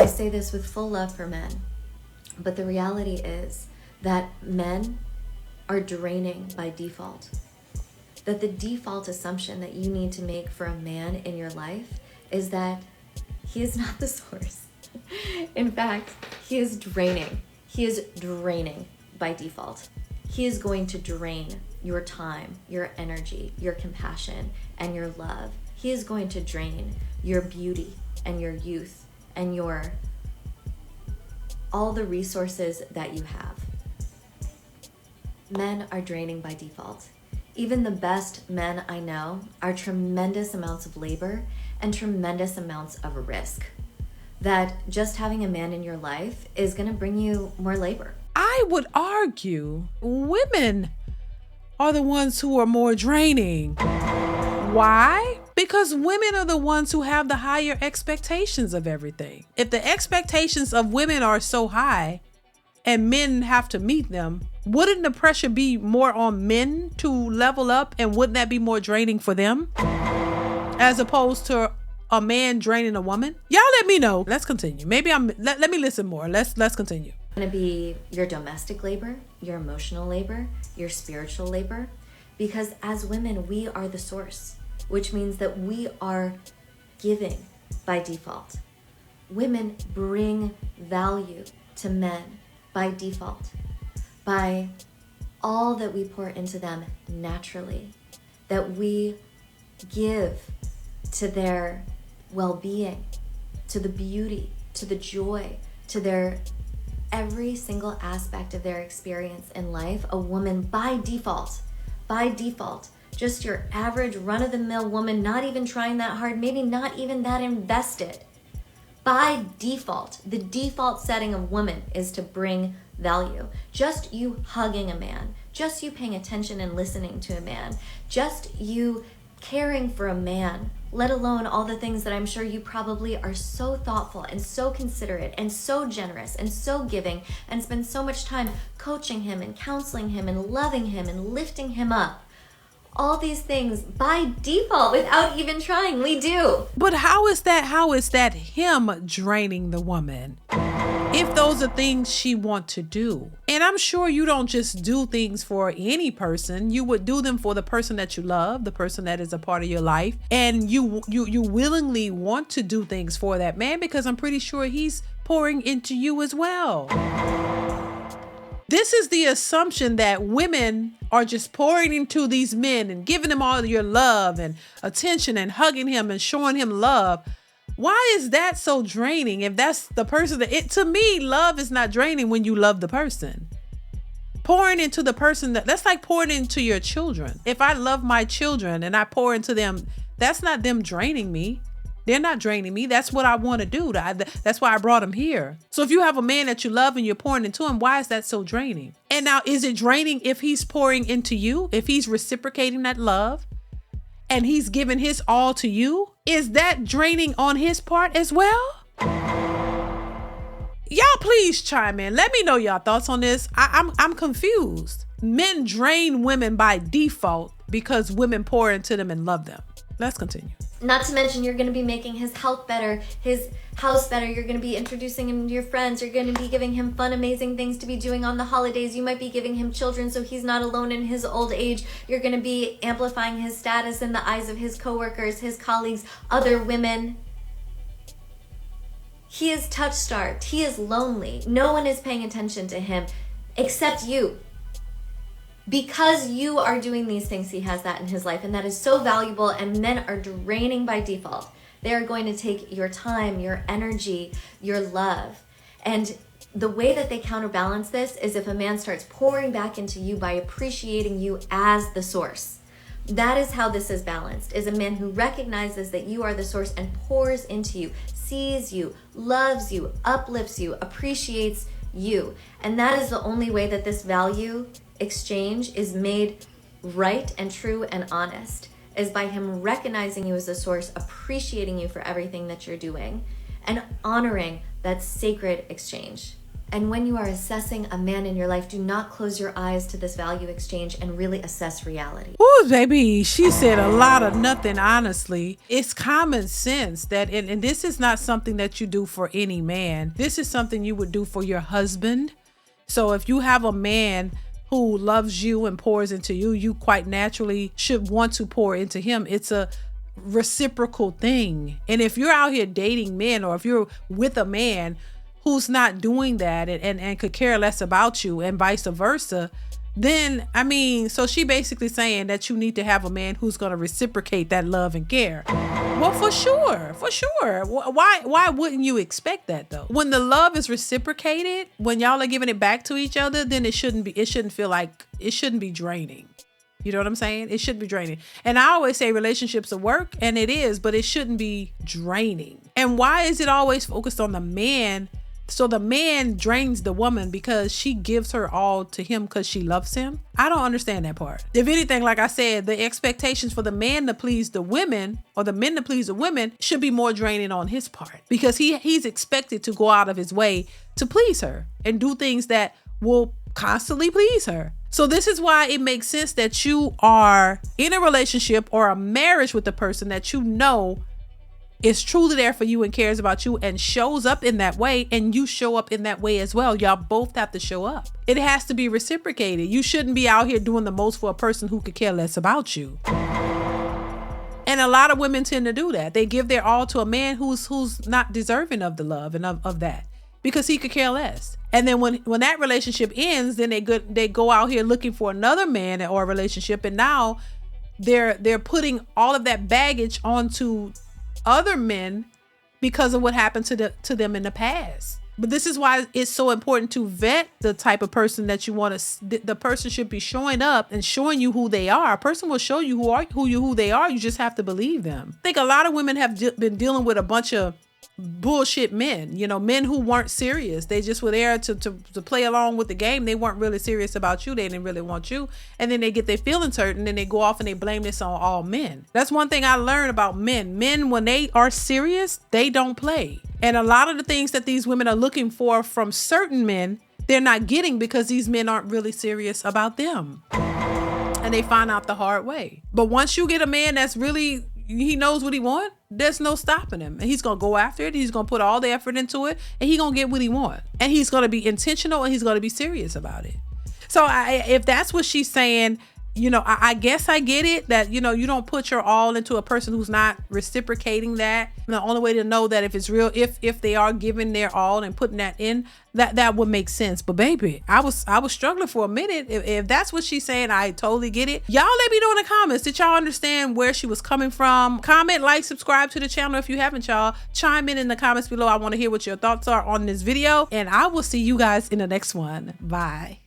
I say this with full love for men, but the reality is that men are draining by default. That the default assumption that you need to make for a man in your life is that he is not the source. In fact, he is draining. He is draining by default. He is going to drain your time, your energy, your compassion, and your love. He is going to drain your beauty and your youth and all the resources that you have. Men are draining by default. Even the best men I know are tremendous amounts of labor and tremendous amounts of risk. That just having a man in your life is going to bring you more labor. I would argue women are the ones who are more draining. Why? Because women are the ones who have the higher expectations of everything. If the expectations of women are so high and men have to meet them, wouldn't the pressure be more on men to level up, and wouldn't that be more draining for them as opposed to a man draining a woman? Y'all let me know. Let's continue. Maybe let me listen more. Let's continue. It's going to be your domestic labor, your emotional labor, your spiritual labor, because as women, we are the source, which means that we are giving by default. Women bring value to men by default, by all that we pour into them naturally, that we give to their well-being, to the beauty, to the joy, to their every single aspect of their experience in life. A woman by default, just your average run-of-the-mill woman, not even trying that hard, maybe not even that invested. By default, the default setting of woman is to bring value. Just you hugging a man, just you paying attention and listening to a man, just you caring for a man, let alone all the things that I'm sure you probably are so thoughtful and so considerate and so generous and so giving and spend so much time coaching him and counseling him and loving him and lifting him up. All these things by default without even trying, we do. But how is that him draining the woman? If those are things she wants to do. And I'm sure you don't just do things for any person. You would do them for the person that you love, the person that is a part of your life. And you willingly want to do things for that man because I'm pretty sure he's pouring into you as well. This is the assumption that women are just pouring into these men and giving them all your love and attention and hugging him and showing him love. Why is that so draining? If that's the person to me, love is not draining when you love the person. Pouring into the person, that's like pouring into your children. If I love my children and I pour into them, that's not them draining me. They're not draining me. That's what I want to do. That's why I brought them here. So if you have a man that you love and you're pouring into him, why is that so draining? And now, is it draining if he's pouring into you? If he's reciprocating that love and he's giving his all to you? Is that draining on his part as well? Y'all please chime in. Let me know y'all thoughts on this. I'm confused. Men drain women by default because women pour into them and love them. Let's continue. Not to mention, you're going to be making his health better, his house better. You're going to be introducing him to your friends. You're going to be giving him fun, amazing things to be doing on the holidays. You might be giving him children so he's not alone in his old age. You're going to be amplifying his status in the eyes of his coworkers, his colleagues, other women. He is touch-starved. He is lonely. No one is paying attention to him except you. Because you are doing these things, he has that in his life, and that is so valuable, and men are draining by default. They are going to take your time, your energy, your love. And the way that they counterbalance this is if a man starts pouring back into you by appreciating you as the source. That is how this is balanced, is a man who recognizes that you are the source and pours into you, sees you, loves you, uplifts you, appreciates you. And that is the only way that this value exchange is made right and true and honest, is by him recognizing you as the source, appreciating you for everything that you're doing, and honoring that sacred exchange. And when you are assessing a man in your life, do not close your eyes to this value exchange and really assess reality. Ooh, baby, she said a lot of nothing, honestly. It's common sense that, and this is not something that you do for any man. This is something you would do for your husband. So if you have a man who loves you and pours into you, you quite naturally should want to pour into him. It's a reciprocal thing. And if you're out here dating men, or if you're with a man who's not doing that and could care less about you, and vice versa, then, I mean, so she basically saying that you need to have a man who's going to reciprocate that love and care. Well, for sure. Why wouldn't you expect that though? When the love is reciprocated, when y'all are giving it back to each other, then it shouldn't be draining. You know what I'm saying? It should be draining. And I always say relationships are work, and it is, but it shouldn't be draining. And why is it always focused on the man? So the man drains the woman because she gives her all to him because she loves him. I don't understand that part. If anything, like I said, the expectations for the man to please the women, or the men to please the women, should be more draining on his part, because he's expected to go out of his way to please her and do things that will constantly please her. So this is why it makes sense that you are in a relationship or a marriage with a person that you know is truly there for you and cares about you and shows up in that way, and you show up in that way as well. Y'all both have to show up. It has to be reciprocated. You shouldn't be out here doing the most for a person who could care less about you. And a lot of women tend to do that. They give their all to a man who's not deserving of the love and of that, because he could care less. And then when that relationship ends, then they go out here looking for another man or a relationship, and now they're putting all of that baggage onto other men because of what happened to them in the past. But this is why it's so important to vet the type of person that you want to. The person should be showing up and showing you who they are. A person will show you who they are. You just have to believe them. I think a lot of women have been dealing with a bunch of bullshit men, men who weren't serious. They just were there to play along with the game. They weren't really serious about you. They didn't really want you. And then they get their feelings hurt, and then they go off and they blame this on all men. That's one thing I learned about men. Men, when they are serious, they don't play. And a lot of the things that these women are looking for from certain men, they're not getting because these men aren't really serious about them. And they find out the hard way. But once you get a man that's really, he knows what he wants, there's no stopping him. And he's going to go after it. He's going to put all the effort into it, and he's going to get what he wants. And he's going to be intentional, and he's going to be serious about it. So if that's what she's saying, I guess I get it that, you don't put your all into a person who's not reciprocating that. And the only way to know that if it's real, if they are giving their all and putting that in, that would make sense. But baby, I was struggling for a minute. If that's what she's saying, I totally get it. Y'all let me know in the comments. Did y'all understand where she was coming from? Comment, like, subscribe to the channel if you haven't, y'all. Chime in the comments below. I want to hear what your thoughts are on this video, and I will see you guys in the next one. Bye.